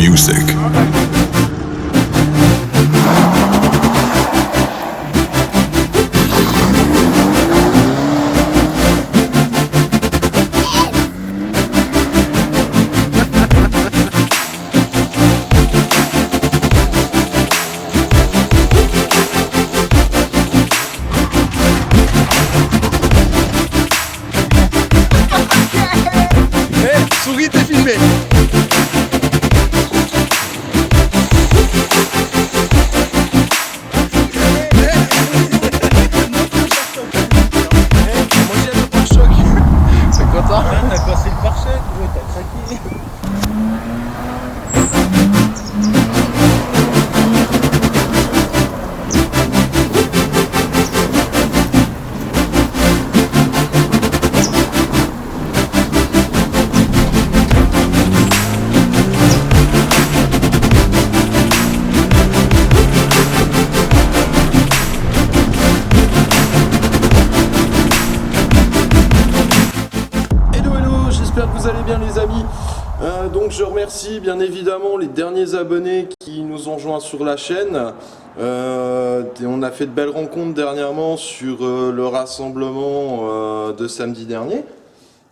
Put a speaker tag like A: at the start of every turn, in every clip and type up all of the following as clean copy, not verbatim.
A: music.
B: Souris, t'es filmé. Moi j'ai le pare-choc. C'est content.
C: T'as cassé le pare-choc, ouais, t'as craqué.
B: J'espère que vous allez bien les amis. Donc je remercie bien évidemment les derniers abonnés qui nous ont joints sur la chaîne. On a fait de belles rencontres dernièrement sur le rassemblement de samedi dernier.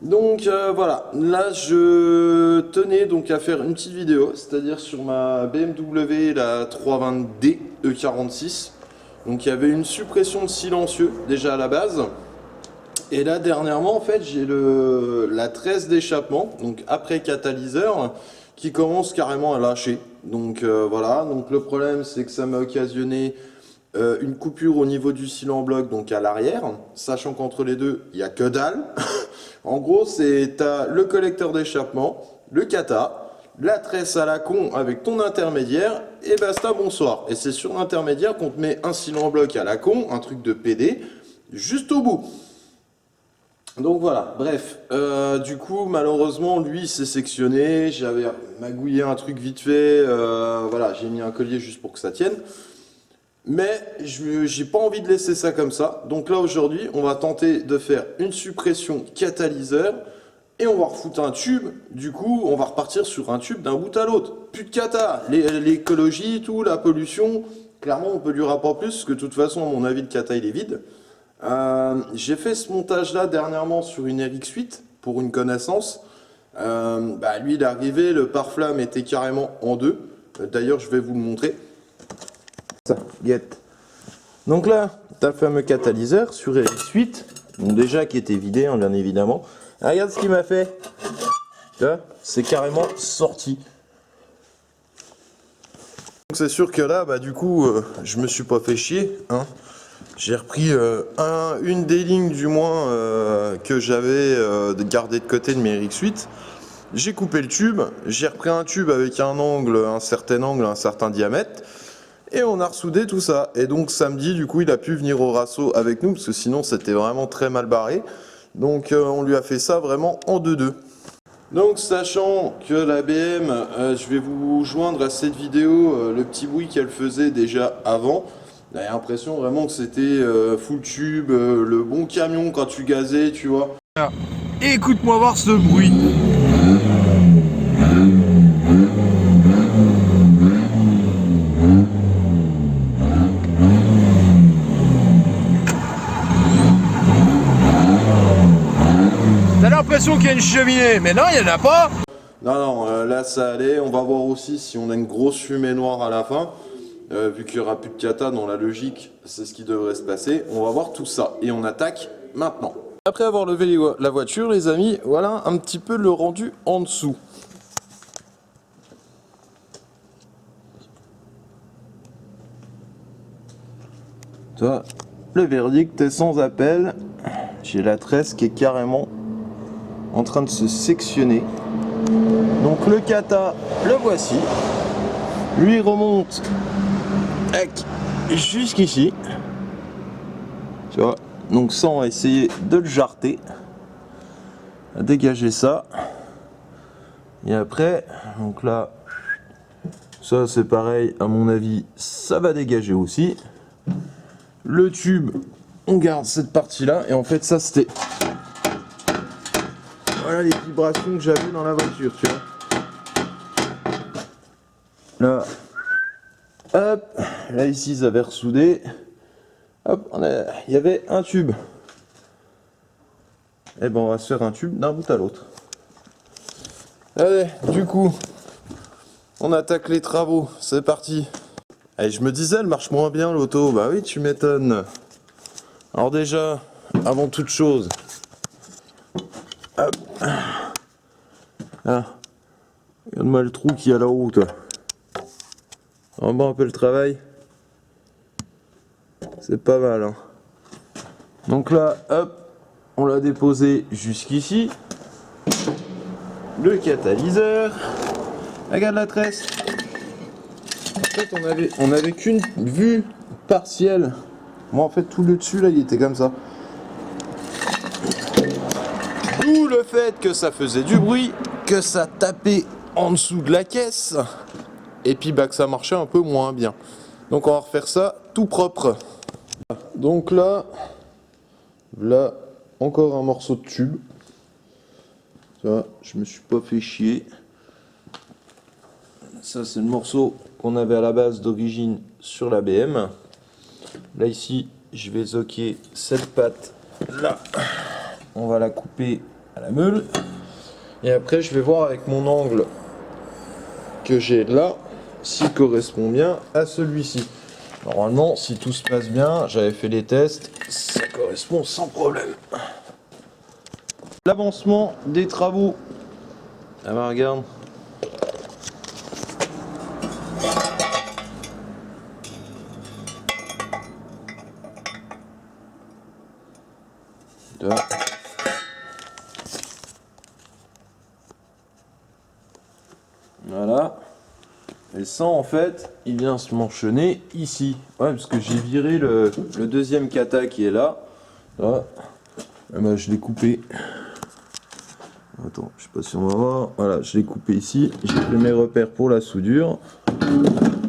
B: Donc voilà, là je tenais donc à faire une petite vidéo, c'est-à-dire sur ma BMW la 320D E46. Donc il y avait une suppression de silencieux déjà à la base. Et là dernièrement en fait j'ai la tresse d'échappement, donc après catalyseur, qui commence carrément à lâcher. Donc voilà, donc le problème c'est que ça m'a occasionné une coupure au niveau du cylindre bloc, donc à l'arrière, sachant qu'entre les deux il n'y a que dalle. En gros t'as le collecteur d'échappement, le cata, la tresse à la con avec ton intermédiaire, et basta bonsoir. Et c'est sur l'intermédiaire qu'on te met un cylindre bloc à la con, un truc de PD, juste au bout. Donc voilà, bref, du coup malheureusement lui s'est sectionné, j'avais magouillé un truc vite fait, voilà, j'ai mis un collier juste pour que ça tienne. Mais j'ai pas envie de laisser ça comme ça, donc là aujourd'hui on va tenter de faire une suppression catalyseur et on va refoutre un tube, du coup on va repartir sur un tube d'un bout à l'autre. Plus de cata, l'écologie, tout, la pollution, clairement on peut lui rapporter plus, parce que de toute façon à mon avis le cata il est vide. J'ai fait ce montage là dernièrement sur une RX8 pour une connaissance. Lui il est arrivé, le pare-flamme était carrément en deux. D'ailleurs je vais vous le montrer. Ça, guette. Donc là, t'as le fameux catalyseur sur RX8, donc déjà qui était vidé hein, bien évidemment. Ah, regarde ce qu'il m'a fait. Là, c'est carrément sorti. Donc c'est sûr que là, du coup, je me suis pas fait chier, hein. J'ai repris une des lignes du moins que j'avais gardé de côté de mes RX8. J'ai coupé le tube, j'ai repris un tube avec un certain diamètre, et on a ressoudé tout ça. Et donc samedi, du coup, il a pu venir au rasso avec nous, parce que sinon c'était vraiment très mal barré. Donc on lui a fait ça vraiment en 2-2. Donc sachant que la BM, je vais vous joindre à cette vidéo le petit bruit qu'elle faisait déjà avant. J'ai l'impression vraiment que c'était full tube, le bon camion quand tu gazais, tu vois.
C: Écoute-moi voir ce bruit. T'as l'impression qu'il y a une cheminée, mais non, il n'y en a pas.
B: Non, là ça allait. On va voir aussi si on a une grosse fumée noire à la fin. Vu qu'il n'y aura plus de cata dans la logique, c'est ce qui devrait se passer. On va voir tout ça et on attaque maintenant. Après avoir levé la voiture, les amis, voilà un petit peu le rendu en dessous. Toi, le verdict est sans appel. J'ai la tresse qui est carrément en train de se sectionner. Donc le cata, le voici. Lui remonte jusqu'ici. Tu vois, donc sans essayer de le jarter. À dégager ça. Et après, donc là, ça c'est pareil, à mon avis, ça va dégager aussi. Le tube, on garde cette partie-là. Et en fait, ça c'était... Voilà les vibrations que j'avais dans la voiture, tu vois. Là, hop, là ici ça avait ressoudé. Hop, il y avait un tube. Et ben on va se faire un tube d'un bout à l'autre. Allez, du coup, on attaque les travaux, c'est parti. Allez, je me disais, elle marche moins bien l'auto. Bah oui, tu m'étonnes. Alors déjà, avant toute chose, hop. Ah, regarde-moi le trou qu'il y a là-haut, toi. En bas un peu le travail. C'est pas mal, hein. Donc là, hop, on l'a déposé jusqu'ici. Le catalyseur. Regarde la tresse. En fait, on avait qu'une vue partielle. Moi, en fait, tout le dessus, là, il était comme ça. D'où le fait que ça faisait du bruit, que ça tapait en dessous de la caisse, et puis bah, que ça marchait un peu moins bien. Donc, on va refaire ça tout propre. Donc là, encore un morceau de tube. Ça, je me suis pas fait chier. Ça, c'est le morceau qu'on avait à la base d'origine sur la BM. Là, ici, je vais zoquer cette patte là. On va la couper à la meule. Et après, je vais voir avec mon angle que j'ai là s'il correspond bien à celui-ci. Normalement, si tout se passe bien, j'avais fait les tests, ça correspond sans problème. L'avancement des travaux. Ah bah regarde. Là. Voilà. Et ça, en fait, il vient se manchonner ici. Ouais, parce que j'ai viré le deuxième kata qui est là. Là. Ah bah, je l'ai coupé. Attends, je sais pas si on va voir. Voilà, je l'ai coupé ici. J'ai pris mes repères pour la soudure.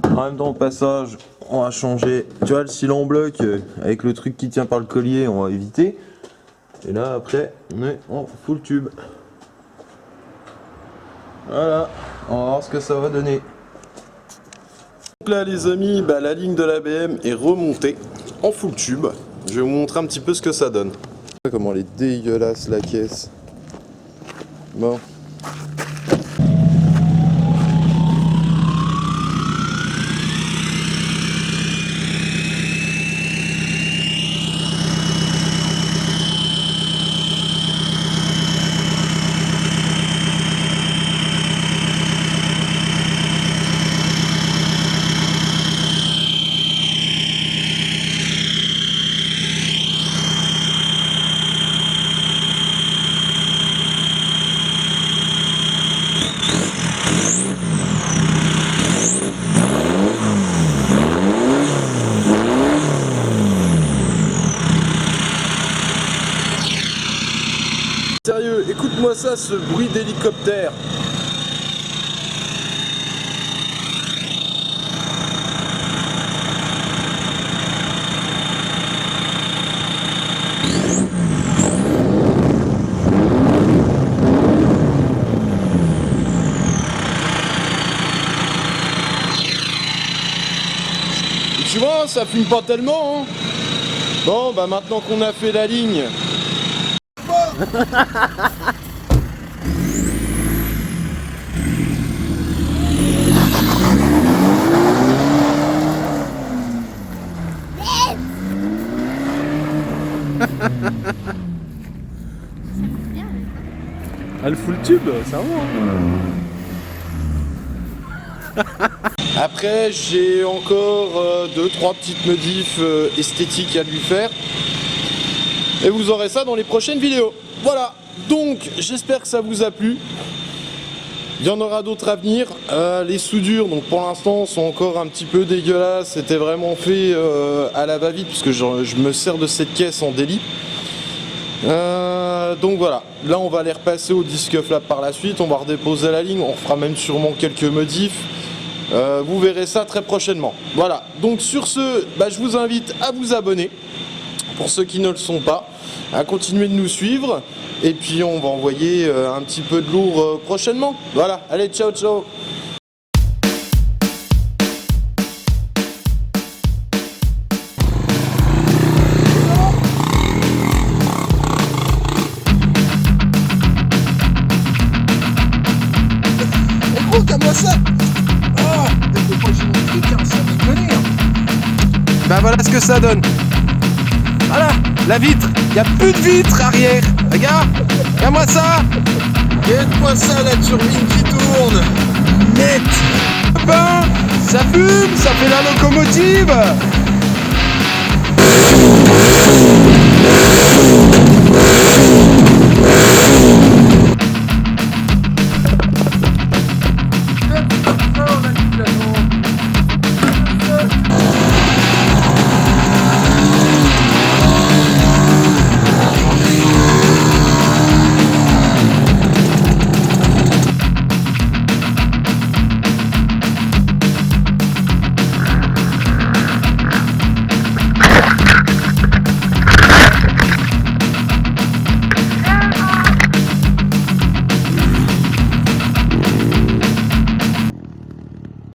B: En même temps, au passage, on va changer. Tu vois, le cil en bloc avec le truc qui tient par le collier, on va éviter. Et là, après, on est en full tube. Voilà, on va voir ce que ça va donner. Donc là, les amis, bah, la ligne de la BM est remontée en full tube. Je vais vous montrer un petit peu ce que ça donne. Comment elle est dégueulasse la caisse. Bon. Sérieux, écoute-moi ça, ce bruit d'hélicoptère. Et tu vois, ça fume pas tellement, hein. Bon, bah maintenant qu'on a fait la ligne...
C: Ah, le full tube, ça va.
B: Après, j'ai encore 2-3 petites modifs esthétiques à lui faire. Et vous aurez ça dans les prochaines vidéos. Voilà, donc j'espère que ça vous a plu. Il y en aura d'autres à venir. Les soudures, donc pour l'instant, sont encore un petit peu dégueulasses. C'était vraiment fait à la va-vite, puisque je me sers de cette caisse en délit. Donc voilà, là on va les repasser au disque flap par la suite. On va redéposer la ligne, on fera même sûrement quelques modifs. Vous verrez ça très prochainement. Voilà, donc sur ce, bah, je vous invite à vous abonner. Pour ceux qui ne le sont pas, à continuer de nous suivre. Et puis on va envoyer un petit peu de lourd prochainement. Voilà, allez, ciao ciao.
C: ben voilà ce que ça donne. Voilà, la vitre. Il n'y a plus de vitre arrière. Regarde-moi ça.
B: Regarde-moi ça, la turbine qui tourne.
C: Net. Ben, ça fume, ça fait la locomotive.